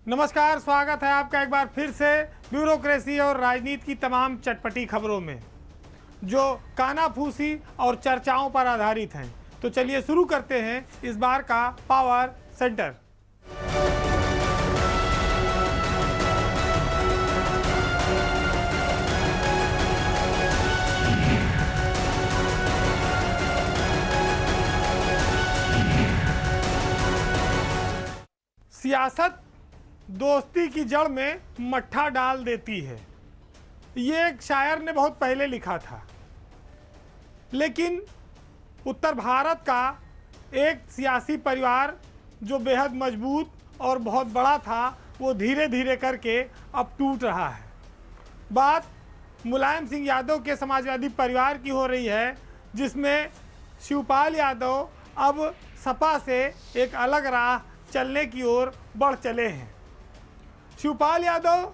नमस्कार, स्वागत है आपका एक बार फिर से ब्यूरोक्रेसी और राजनीति की तमाम चटपटी खबरों में जो कानाफूसी और चर्चाओं पर आधारित हैं। तो चलिए शुरू करते हैं इस बार का पावर सेंटर। सियासत दोस्ती की जड़ में मट्ठा डाल देती है, ये एक शायर ने बहुत पहले लिखा था। लेकिन उत्तर भारत का एक सियासी परिवार जो बेहद मजबूत और बहुत बड़ा था, वो धीरे धीरे करके अब टूट रहा है। बात मुलायम सिंह यादव के समाजवादी परिवार की हो रही है, जिसमें शिवपाल यादव अब सपा से एक अलग राह चलने की ओर बढ़ चले हैं। शिवपाल यादव,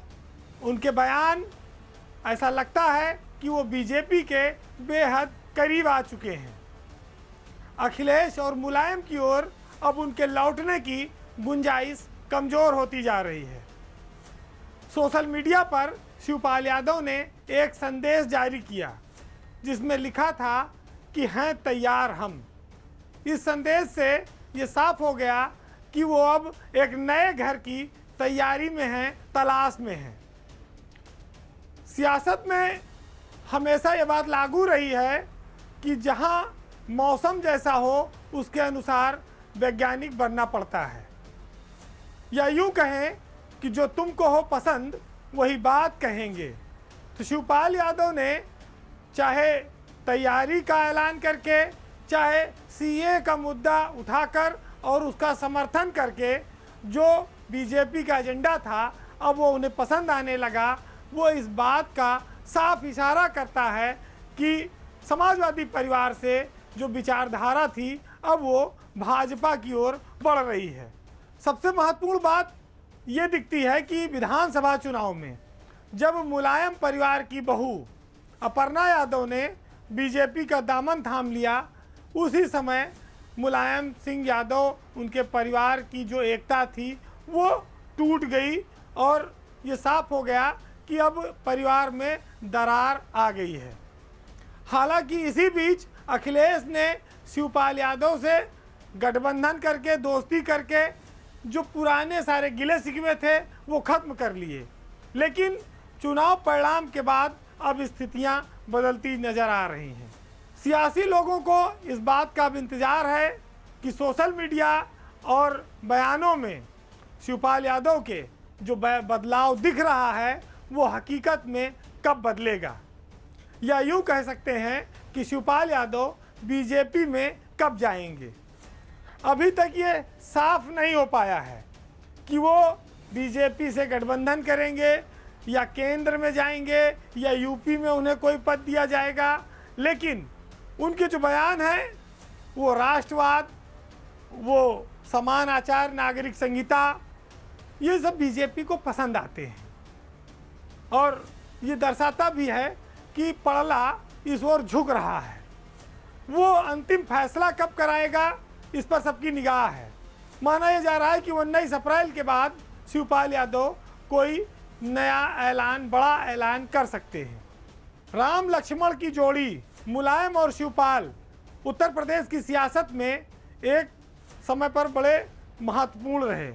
उनके बयान ऐसा लगता है कि वो बीजेपी के बेहद करीब आ चुके हैं। अखिलेश और मुलायम की ओर अब उनके लौटने की गुंजाइश कमज़ोर होती जा रही है। सोशल मीडिया पर शिवपाल यादव ने एक संदेश जारी किया जिसमें लिखा था कि हैं तैयार हम। इस संदेश से ये साफ हो गया कि वो अब एक नए घर की तैयारी में हैं, तलाश में हैं। सियासत में हमेशा ये बात लागू रही है कि जहां मौसम जैसा हो उसके अनुसार वैज्ञानिक बनना पड़ता है, या यूं कहें कि जो तुमको हो पसंद वही बात कहेंगे। तो शिवपाल यादव ने चाहे तैयारी का ऐलान करके, चाहे सीए का मुद्दा उठाकर और उसका समर्थन करके जो बीजेपी का एजेंडा था, अब वो उन्हें पसंद आने लगा। वो इस बात का साफ इशारा करता है कि समाजवादी परिवार से जो विचारधारा थी, अब वो भाजपा की ओर बढ़ रही है। सबसे महत्वपूर्ण बात ये दिखती है कि विधानसभा चुनाव में जब मुलायम परिवार की बहू अपर्णा यादव ने बीजेपी का दामन थाम लिया, उसी समय मुलायम सिंह यादव, उनके परिवार की जो एकता थी वो टूट गई और ये साफ हो गया कि अब परिवार में दरार आ गई है। हालांकि इसी बीच अखिलेश ने शिवपाल यादव से गठबंधन करके, दोस्ती करके जो पुराने सारे गिले शिकवे थे वो ख़त्म कर लिए। लेकिन चुनाव परिणाम के बाद अब स्थितियां बदलती नज़र आ रही हैं। सियासी लोगों को इस बात का अब इंतज़ार है कि सोशल मीडिया और बयानों में शिवपाल यादव के जो बदलाव दिख रहा है वो हकीकत में कब बदलेगा, या यूं कह सकते हैं कि शिवपाल यादव बीजेपी में कब जाएंगे। अभी तक ये साफ नहीं हो पाया है कि वो बीजेपी से गठबंधन करेंगे या केंद्र में जाएंगे या यूपी में उन्हें कोई पद दिया जाएगा। लेकिन उनके जो बयान हैं वो राष्ट्रवाद, वो समान आचार नागरिक संहिता, ये सब बीजेपी को पसंद आते हैं। और ये दर्शाता भी है कि पड़ला इस ओर झुक रहा है। वो अंतिम फैसला कब कराएगा, इस पर सबकी निगाह है। माना यह जा रहा है कि 19 अप्रैल के बाद शिवपाल यादव कोई नया ऐलान, बड़ा ऐलान कर सकते हैं। राम लक्ष्मण की जोड़ी मुलायम और शिवपाल उत्तर प्रदेश की सियासत में एक समय पर बड़े महत्वपूर्ण रहे।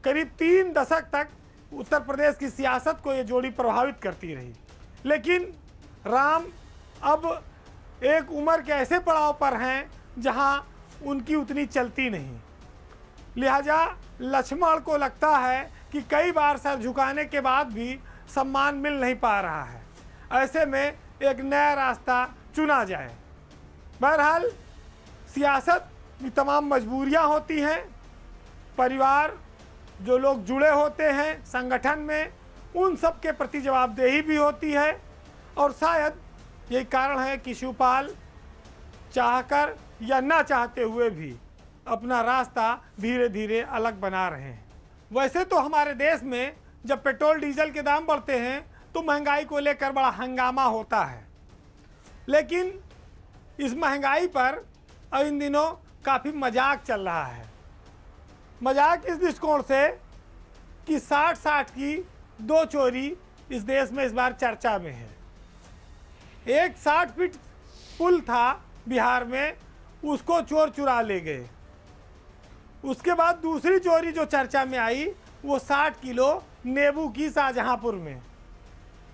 करीब 3 दशक तक उत्तर प्रदेश की सियासत को ये जोड़ी प्रभावित करती रही। लेकिन राम अब एक उम्र के ऐसे पड़ाव पर हैं जहां उनकी उतनी चलती नहीं। लिहाजा लक्ष्मण को लगता है कि कई बार सर झुकाने के बाद भी सम्मान मिल नहीं पा रहा है। ऐसे में एक नया रास्ता चुना जाए। बहरहाल सियासत की तमाम मजबूरियां होती हैं। परिवार, जो लोग जुड़े होते हैं संगठन में, उन सब के प्रति जवाबदेही भी होती है। और शायद यही कारण है कि शिवपाल चाहकर या ना चाहते हुए भी अपना रास्ता धीरे धीरे अलग बना रहे हैं। वैसे तो हमारे देश में जब पेट्रोल डीजल के दाम बढ़ते हैं तो महंगाई को लेकर बड़ा हंगामा होता है। लेकिन इस महंगाई पर इन दिनों काफ़ी मजाक चल रहा है। मजाक इस दृष्टिकोण से कि 60-60 की 2 चोरी इस देश में इस बार चर्चा में है। एक 60 फीट पुल था बिहार में, उसको चोर चुरा ले गए। उसके बाद दूसरी चोरी जो चर्चा में आई वो 60 किलो नींबू की शाहजहांपुर में।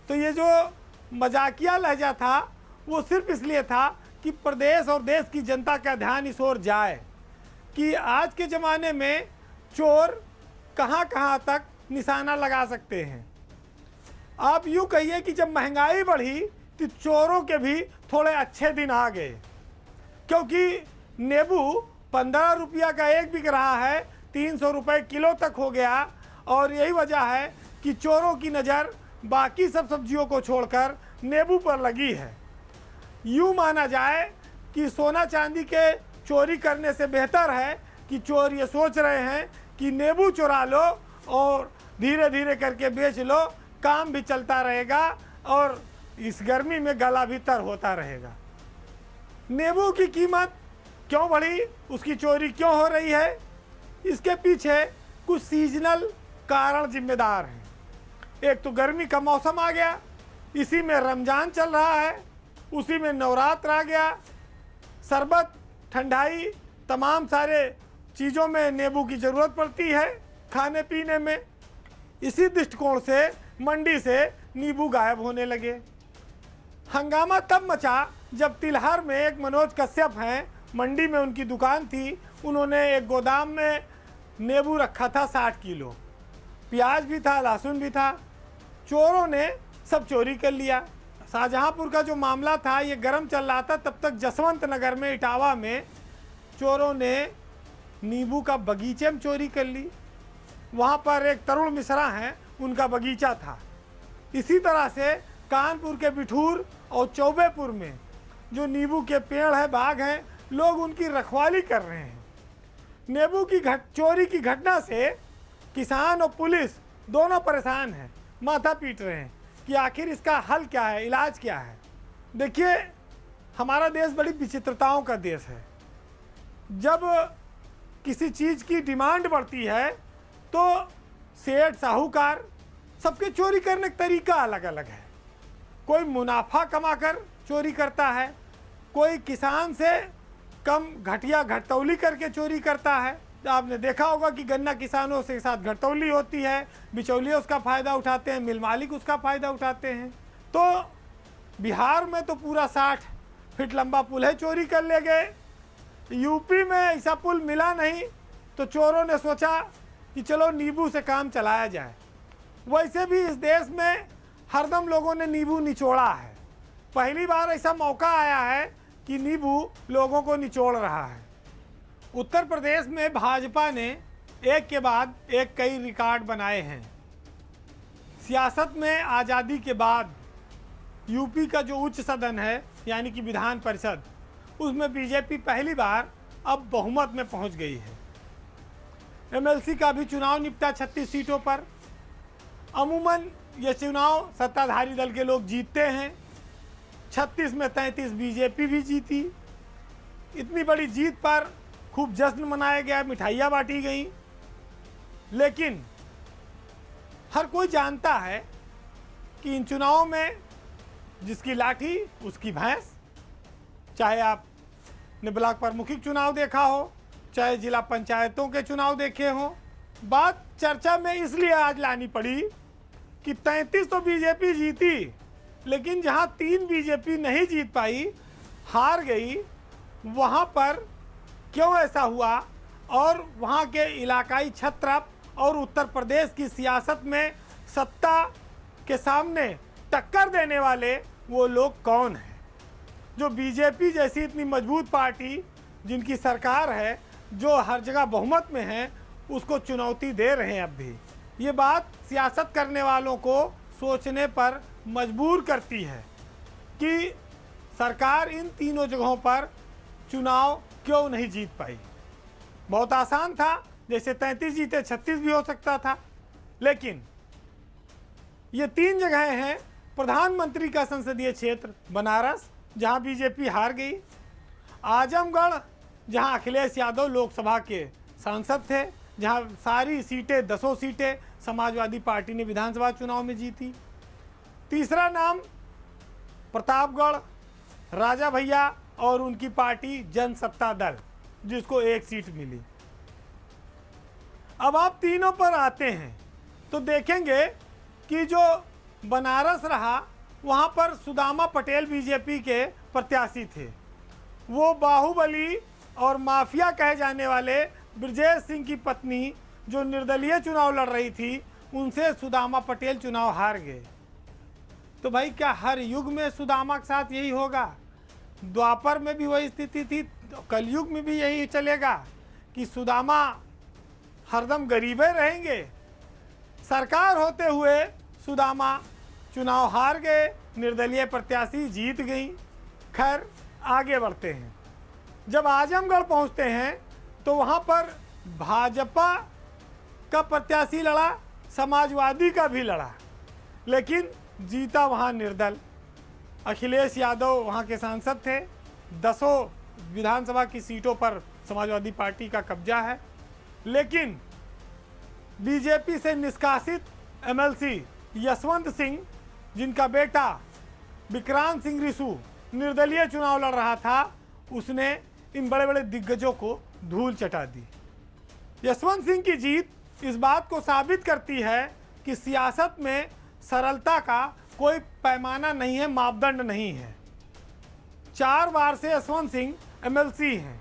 तो ये जो मजाकिया लहजा था वो सिर्फ इसलिए था कि प्रदेश और देश की जनता का ध्यान इस ओर जाए कि आज के ज़माने में चोर कहाँ कहाँ तक निशाना लगा सकते हैं। आप यूँ कहिए कि जब महंगाई बढ़ी तो चोरों के भी थोड़े अच्छे दिन आ गए, क्योंकि नींबू 15 रुपया का एक बिक रहा है, 300 रुपये किलो तक हो गया। और यही वजह है कि चोरों की नज़र बाकी सब सब्जियों को छोड़कर नींबू पर लगी है। यूँ माना जाए कि सोना चांदी के चोरी करने से बेहतर है कि चोर ये सोच रहे हैं कि नींबू चुरा लो और धीरे धीरे करके बेच लो, काम भी चलता रहेगा और इस गर्मी में गला भी तर होता रहेगा। नींबू की कीमत क्यों बढ़ी, उसकी चोरी क्यों हो रही है, इसके पीछे कुछ सीजनल कारण जिम्मेदार हैं। एक तो गर्मी का मौसम आ गया, इसी में रमज़ान चल रहा है, उसी में नवरात्र आ गया, शरबत ठंडाई तमाम सारे चीज़ों में नींबू की ज़रूरत पड़ती है खाने पीने में। इसी दृष्टिकोण से मंडी से नींबू गायब होने लगे। हंगामा तब मचा जब तिलहर में एक मनोज कश्यप हैं, मंडी में उनकी दुकान थी, उन्होंने एक गोदाम में नींबू रखा था 60 किलो, प्याज भी था, लहसुन भी था। चोरों ने सब चोरी कर लिया। शाहजहांपुर का जो मामला था ये गर्म चल रहा था, तब तक जसवंत नगर में इटावा में चोरों ने नींबू का बगीचे में चोरी कर ली। वहाँ पर एक तरुण मिश्रा हैं, उनका बगीचा था। इसी तरह से कानपुर के बिठूर और चौबेपुर में जो नींबू के पेड़ हैं, बाग हैं, लोग उनकी रखवाली कर रहे हैं। नींबू की चोरी की घटना से किसान और पुलिस दोनों परेशान हैं, माथा पीट रहे हैं कि आखिर इसका हल क्या है, इलाज क्या है। देखिए, हमारा देश बड़ी विचित्रताओं का देश है। जब किसी चीज़ की डिमांड बढ़ती है तो सेठ साहूकार सबके चोरी करने का तरीका अलग अलग है। कोई मुनाफा कमाकर चोरी करता है, कोई किसान से कम घटिया घटतौली करके चोरी करता है। आपने देखा होगा कि गन्ना किसानों से साथ घटतौली होती है, बिचौलिए उसका फ़ायदा उठाते हैं, मिल मालिक उसका फ़ायदा उठाते हैं। तो बिहार में तो पूरा 60 फीट लंबा पुल है, चोरी कर ले गए। यूपी में ऐसा पुल मिला नहीं तो चोरों ने सोचा कि चलो नींबू से काम चलाया जाए। वैसे भी इस देश में हरदम लोगों ने नींबू निचोड़ा है, पहली बार ऐसा मौका आया है कि नींबू लोगों को निचोड़ रहा है। उत्तर प्रदेश में भाजपा ने एक के बाद एक कई रिकॉर्ड बनाए हैं। सियासत में आज़ादी के बाद यूपी का जो उच्च सदन है यानी कि विधान परिषद, उसमें बीजेपी पहली बार अब बहुमत में पहुंच गई है। एमएलसी का भी चुनाव निपटा 36 सीटों पर। अमूमन ये चुनाव सत्ताधारी दल के लोग जीतते हैं। 36 में 33 बीजेपी भी जीती। इतनी बड़ी जीत पर खूब जश्न मनाया गया, मिठाइयाँ बांटी गई। लेकिन हर कोई जानता है कि इन चुनावों में जिसकी लाठी उसकी भैंस। चाहे आपने ब्लॉक प्रमुखी चुनाव देखा हो, चाहे जिला पंचायतों के चुनाव देखे हों, बात चर्चा में इसलिए आज लानी पड़ी कि 33 तो बीजेपी जीती, लेकिन जहां 3 बीजेपी नहीं जीत पाई, हार गई, वहां पर क्यों ऐसा हुआ और वहां के इलाकाई छत्रप और उत्तर प्रदेश की सियासत में सत्ता के सामने टक्कर देने वाले वो लोग कौन हैं जो बीजेपी जैसी इतनी मजबूत पार्टी जिनकी सरकार है, जो हर जगह बहुमत में है, उसको चुनौती दे रहे हैं। अब भी ये बात सियासत करने वालों को सोचने पर मजबूर करती है कि सरकार इन तीनों जगहों पर चुनाव क्यों नहीं जीत पाई। बहुत आसान था, जैसे 33 जीते 36 भी हो सकता था। लेकिन ये 3 जगहें हैं। प्रधानमंत्री का संसदीय क्षेत्र बनारस, जहां बीजेपी हार गई। आजमगढ़, जहां अखिलेश यादव लोकसभा के सांसद थे, जहां सारी सीटें 10 सीटें समाजवादी पार्टी ने विधानसभा चुनाव में जीती। तीसरा नाम प्रतापगढ़, राजा भैया और उनकी पार्टी जनसत्ता दल, जिसको 1 सीट मिली। अब आप तीनों पर आते हैं तो देखेंगे कि जो बनारस रहा वहाँ पर सुदामा पटेल बीजेपी के प्रत्याशी थे। वो बाहुबली और माफिया कहे जाने वाले ब्रजेश सिंह की पत्नी जो निर्दलीय चुनाव लड़ रही थी, उनसे सुदामा पटेल चुनाव हार गए। तो भाई क्या हर युग में सुदामा के साथ यही होगा? द्वापर में भी वही स्थिति थी, कलयुग में भी यही चलेगा कि सुदामा हरदम गरीबे रहेंगे? सरकार होते हुए सुदामा चुनाव हार गए, निर्दलीय प्रत्याशी जीत गई। खैर आगे बढ़ते हैं। जब आजमगढ़ पहुंचते हैं तो वहां पर भाजपा का प्रत्याशी लड़ा, समाजवादी का भी लड़ा, लेकिन जीता वहां निर्दल। अखिलेश यादव वहां के सांसद थे। 10 विधानसभा की सीटों पर समाजवादी पार्टी का कब्जा है, लेकिन बीजेपी से निष्कासित एमएलसी यशवंत सिंह, जिनका बेटा विक्रांत सिंह रिसू निर्दलीय चुनाव लड़ रहा था, उसने इन बड़े बड़े दिग्गजों को धूल चटा दी। यशवंत सिंह की जीत इस बात को साबित करती है कि सियासत में सरलता का कोई पैमाना नहीं है, मापदंड नहीं है। 4 बार से यशवंत सिंह एमएलसी हैं।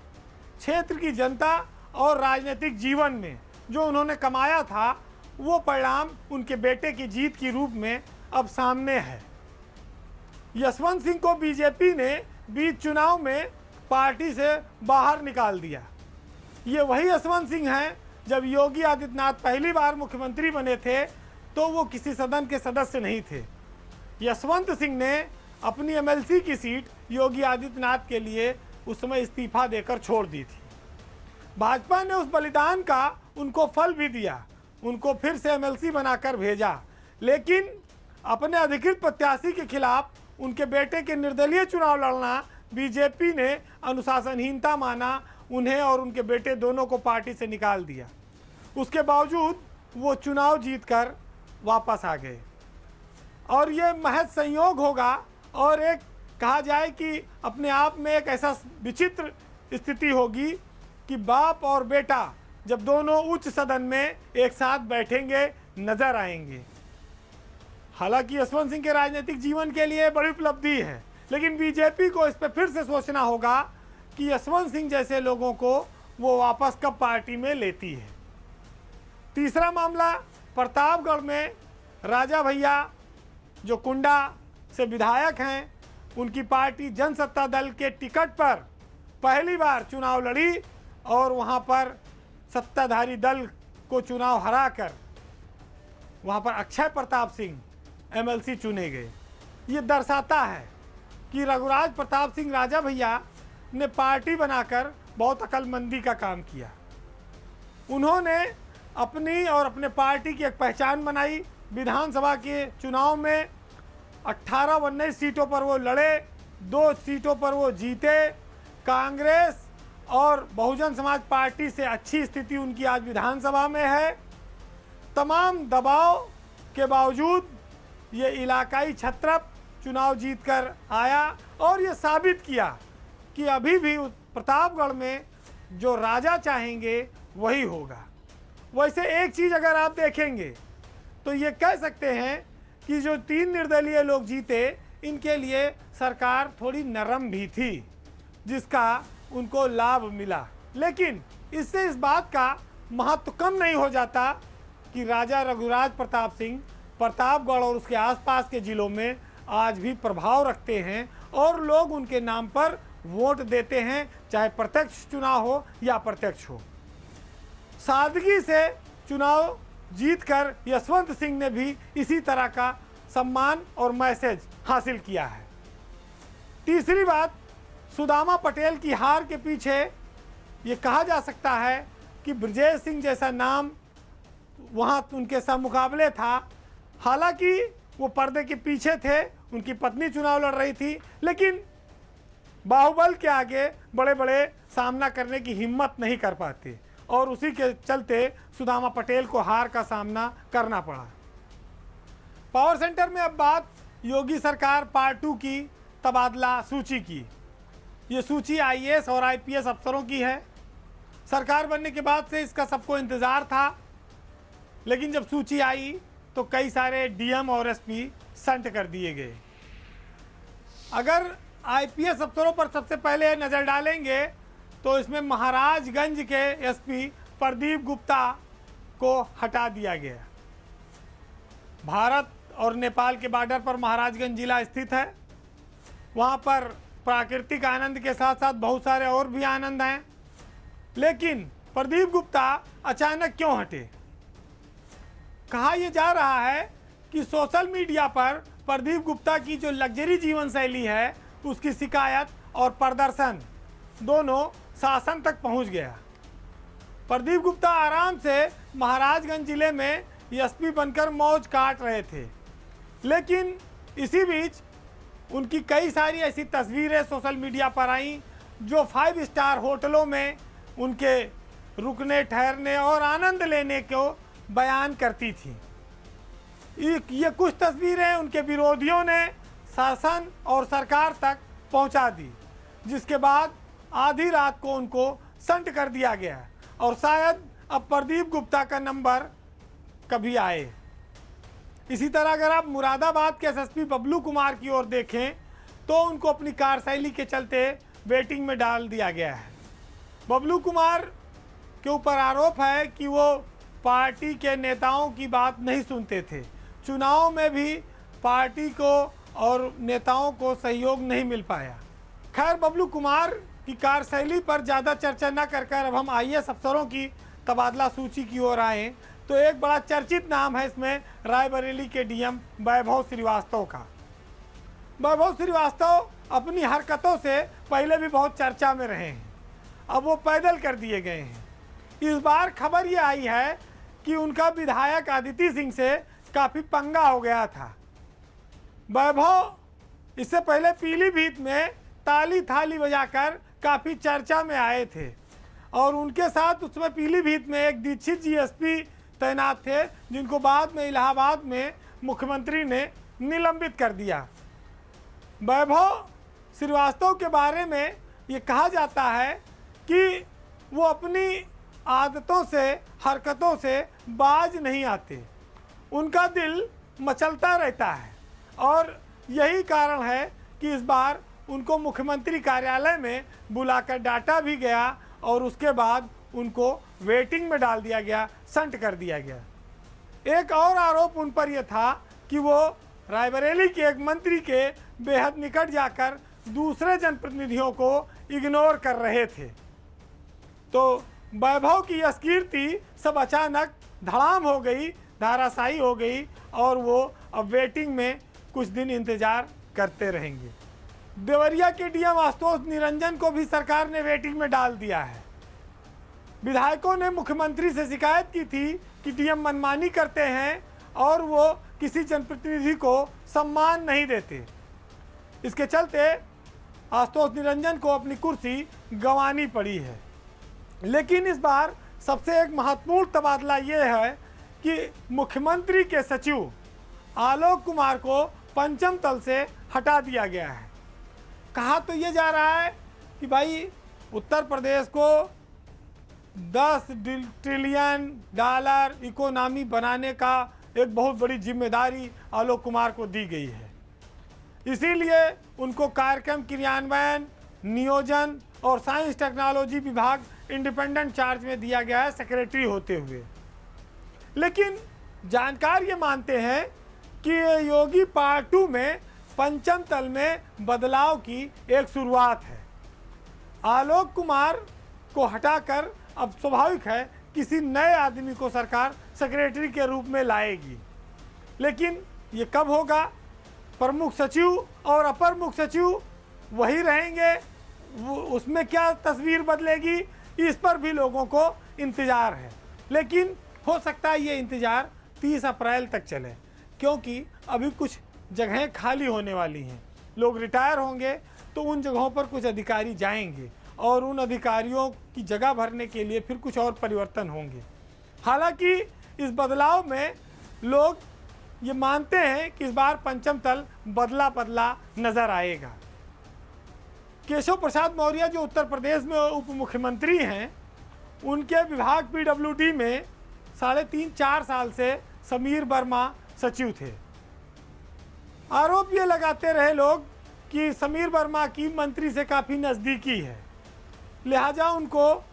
क्षेत्र की जनता और राजनीतिक जीवन में जो उन्होंने कमाया था, वो परिणाम उनके बेटे की जीत के रूप में अब सामने है। यशवंत सिंह को बीजेपी ने बीच चुनाव में पार्टी से बाहर निकाल दिया। ये वही यशवंत सिंह हैं जब योगी आदित्यनाथ पहली बार मुख्यमंत्री बने थे तो वो किसी सदन के सदस्य नहीं थे। यशवंत सिंह ने अपनी एमएलसी की सीट योगी आदित्यनाथ के लिए उस समय इस्तीफा देकर छोड़ दी थी। भाजपा ने उस बलिदान का उनको फल भी दिया, उनको फिर से एमएलसी बनाकर भेजा, लेकिन अपने अधिकृत प्रत्याशी के खिलाफ उनके बेटे के निर्दलीय चुनाव लड़ना बीजेपी ने अनुशासनहीनता माना। उन्हें और उनके बेटे दोनों को पार्टी से निकाल दिया। उसके बावजूद वो चुनाव जीतकर वापस आ गए। और ये महज संयोग होगा और एक कहा जाए कि अपने आप में एक ऐसा विचित्र स्थिति होगी कि बाप और बेटा जब दोनों उच्च सदन में एक साथ बैठेंगे नजर आएंगे। हालांकि यशवंत सिंह के राजनीतिक जीवन के लिए बड़ी उपलब्धि है, लेकिन बीजेपी को इस पर फिर से सोचना होगा कि यशवंत सिंह जैसे लोगों को वो वापस कब पार्टी में लेती है। तीसरा मामला प्रतापगढ़ में राजा भैया जो कुंडा से विधायक हैं, उनकी पार्टी जनसत्ता दल के टिकट पर पहली बार चुनाव लड़ी और वहां पर सत्ताधारी दल को चुनाव हराकर वहां पर अक्षय प्रताप सिंह एमएलसी चुने गए। ये दर्शाता है कि रघुराज प्रताप सिंह राजा भैया ने पार्टी बनाकर बहुत अक्लमंदी का काम किया। उन्होंने अपनी और अपने पार्टी की एक पहचान बनाई। विधानसभा के चुनाव में 18-19 सीटों पर वो लड़े, 2 सीटों पर वो जीते। कांग्रेस और बहुजन समाज पार्टी से अच्छी स्थिति उनकी आज विधानसभा में है। तमाम दबाव के बावजूद ये इलाकाई छत्रप चुनाव जीतकर आया और ये साबित किया कि अभी भी प्रतापगढ़ में जो राजा चाहेंगे वही होगा। वैसे एक चीज़ अगर आप देखेंगे तो ये कह सकते हैं कि जो 3 निर्दलीय लोग जीते, इनके लिए सरकार थोड़ी नरम भी थी, जिसका उनको लाभ मिला। लेकिन इससे इस बात का महत्व कम नहीं हो जाता कि राजा रघुराज प्रताप सिंह प्रतापगढ़ और उसके आसपास के ज़िलों में आज भी प्रभाव रखते हैं और लोग उनके नाम पर वोट देते हैं, चाहे प्रत्यक्ष चुनाव हो या अप्रत्यक्ष हो। सादगी से चुनाव जीतकर यशवंत सिंह ने भी इसी तरह का सम्मान और मैसेज हासिल किया है। तीसरी बात, सुदामा पटेल की हार के पीछे ये कहा जा सकता है कि ब्रजेश सिंह जैसा नाम वहाँ उनके साथ मुकाबले था। हालांकि वो पर्दे के पीछे थे, उनकी पत्नी चुनाव लड़ रही थी, लेकिन बाहुबल के आगे बड़े बड़े सामना करने की हिम्मत नहीं कर पाते और उसी के चलते सुदामा पटेल को हार का सामना करना पड़ा। पावर सेंटर में अब बात योगी सरकार पार्ट 2 की तबादला सूची की। ये सूची आईएएस और आईपीएस अफसरों की है। सरकार बनने के बाद से इसका सबको इंतज़ार था, लेकिन जब सूची आई तो कई सारे डीएम और एसपी संट कर दिए गए। अगर आईपीएस अफसरों पर सबसे पहले नज़र डालेंगे तो इसमें महाराजगंज के एसपी प्रदीप गुप्ता को हटा दिया गया। भारत और नेपाल के बॉर्डर पर महाराजगंज जिला स्थित है। वहाँ पर प्राकृतिक आनंद के साथ साथ बहुत सारे और भी आनंद हैं, लेकिन प्रदीप गुप्ता अचानक क्यों हटे? कहा यह जा रहा है कि सोशल मीडिया पर प्रदीप गुप्ता की जो लग्जरी जीवन शैली है उसकी शिकायत और प्रदर्शन दोनों शासन तक पहुंच गया। प्रदीप गुप्ता आराम से महाराजगंज जिले में एसपी बनकर मौज काट रहे थे, लेकिन इसी बीच उनकी कई सारी ऐसी तस्वीरें सोशल मीडिया पर आईं जो 5 स्टार होटलों में उनके रुकने ठहरने और आनंद लेने को बयान करती थी। ये कुछ तस्वीरें उनके विरोधियों ने शासन और सरकार तक पहुंचा दी, जिसके बाद आधी रात को उनको संट कर दिया गया और शायद अब प्रदीप गुप्ता का नंबर कभी आए। इसी तरह अगर आप मुरादाबाद के एसएसपी बबलू कुमार की ओर देखें तो उनको अपनी कार्यशैली के चलते वेटिंग में डाल दिया गया है। बबलू कुमार के ऊपर आरोप है कि वो पार्टी के नेताओं की बात नहीं सुनते थे। चुनाव में भी पार्टी को और नेताओं को सहयोग नहीं मिल पाया। खैर, बबलू कुमार की कार्यशैली पर ज़्यादा चर्चा न कर अब हम आईएएस अफसरों की तबादला सूची की ओर आए तो एक बड़ा चर्चित नाम है इसमें रायबरेली के डीएम वैभव श्रीवास्तव का। वैभव श्रीवास्तव अपनी हरकतों से पहले भी बहुत चर्चा में रहे हैं, अब वो पैदल कर दिए गए हैं। इस बार खबर ये आई है कि उनका विधायक अदिति सिंह से काफ़ी पंगा हो गया था। वैभव इससे पहले पीलीभीत में ताली थाली बजाकर काफ़ी चर्चा में आए थे और उनके साथ उसमें पीलीभीत में एक दीक्षित जी एसपी तैनात थे, जिनको बाद में इलाहाबाद में मुख्यमंत्री ने निलंबित कर दिया। वैभव श्रीवास्तव के बारे में ये कहा जाता है कि वो अपनी आदतों से हरकतों से बाज नहीं आते, उनका दिल मचलता रहता है और यही कारण है कि इस बार उनको मुख्यमंत्री कार्यालय में बुलाकर डांटा भी गया और उसके बाद उनको वेटिंग में डाल दिया गया, संट कर दिया गया। एक और आरोप उन पर यह था कि वो रायबरेली के एक मंत्री के बेहद निकट जाकर दूसरे जनप्रतिनिधियों को इग्नोर कर रहे थे। तो वैभव की यह कीर्ति सब अचानक धड़ाम हो गई, धाराशायी हो गई और वो अब वेटिंग में कुछ दिन इंतज़ार करते रहेंगे। देवरिया के डीएम आशुतोष निरंजन को भी सरकार ने वेटिंग में डाल दिया है। विधायकों ने मुख्यमंत्री से शिकायत की थी कि डीएम मनमानी करते हैं और वो किसी जनप्रतिनिधि को सम्मान नहीं देते। इसके चलते आशुतोष निरंजन को अपनी कुर्सी गंवानी पड़ी है। लेकिन इस बार सबसे एक महत्वपूर्ण तबादला ये है कि मुख्यमंत्री के सचिव आलोक कुमार को पंचम तल से हटा दिया गया है। कहा तो ये जा रहा है कि भाई उत्तर प्रदेश को 10 ट्रिलियन डॉलर इकोनॉमी बनाने का एक बहुत बड़ी जिम्मेदारी आलोक कुमार को दी गई है, इसीलिए उनको कार्यक्रम क्रियान्वयन, नियोजन और साइंस टेक्नोलॉजी विभाग इंडिपेंडेंट चार्ज में दिया गया है सेक्रेटरी होते हुए। लेकिन जानकार ये मानते हैं कि योगी पार्ट 2 में पंचम तल में बदलाव की एक शुरुआत है। आलोक कुमार को हटाकर अब स्वाभाविक है किसी नए आदमी को सरकार सेक्रेटरी के रूप में लाएगी, लेकिन ये कब होगा? प्रमुख सचिव और अपर मुख्य सचिव वही रहेंगे, उसमें क्या तस्वीर बदलेगी, इस पर भी लोगों को इंतज़ार है। लेकिन हो सकता है ये इंतज़ार 30 अप्रैल तक चले, क्योंकि अभी कुछ जगहें खाली होने वाली हैं। लोग रिटायर होंगे तो उन जगहों पर कुछ अधिकारी जाएंगे और उन अधिकारियों की जगह भरने के लिए फिर कुछ और परिवर्तन होंगे। हालांकि इस बदलाव में लोग ये मानते हैं कि इस बार पंचम तल बदला बदला नजर आएगा। केशव प्रसाद मौर्य जो उत्तर प्रदेश में उप मुख्यमंत्री हैं, उनके विभाग पीडब्ल्यूडी में 3.5-4 साल से समीर वर्मा सचिव थे। आरोप ये लगाते रहे लोग कि समीर वर्मा की मंत्री से काफ़ी नज़दीकी है, लिहाजा उनको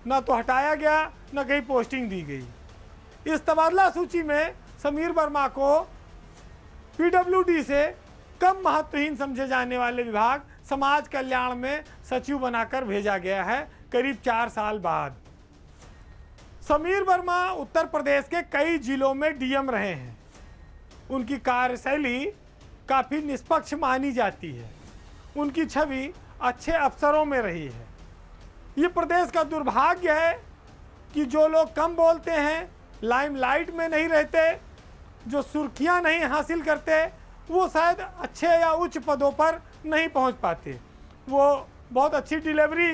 न तो हटाया गया न कहीं पोस्टिंग दी गई। इस तबादला सूची में समीर वर्मा को पीडब्ल्यूडी से कम महत्वहीन समझे जाने वाले विभाग समाज कल्याण में सचिव बनाकर भेजा गया है करीब 4 साल बाद। समीर वर्मा उत्तर प्रदेश के कई जिलों में डीएम रहे हैं। उनकी कार्यशैली काफ़ी निष्पक्ष मानी जाती है। उनकी छवि अच्छे अफसरों में रही है। ये प्रदेश का दुर्भाग्य है कि जो लोग कम बोलते हैं, लाइमलाइट में नहीं रहते, जो सुर्खियां नहीं हासिल करते, वो शायद अच्छे या उच्च पदों पर नहीं पहुंच पाते। वो बहुत अच्छी डिलीवरी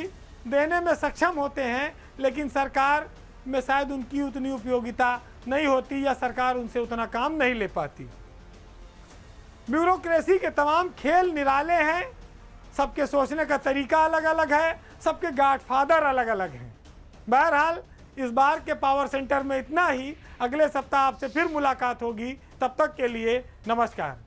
देने में सक्षम होते हैं, लेकिन सरकार में शायद उनकी उतनी उपयोगिता नहीं होती या सरकार उनसे उतना काम नहीं ले पाती। ब्यूरोक्रेसी के तमाम खेल निराले हैं। सबके सोचने का तरीका अलग अलग है, सबके गॉडफादर अलग अलग हैं। बहरहाल इस बार के पावर सेंटर में इतना ही। अगले सप्ताह आपसे फिर मुलाकात होगी। तब तक के लिए नमस्कार।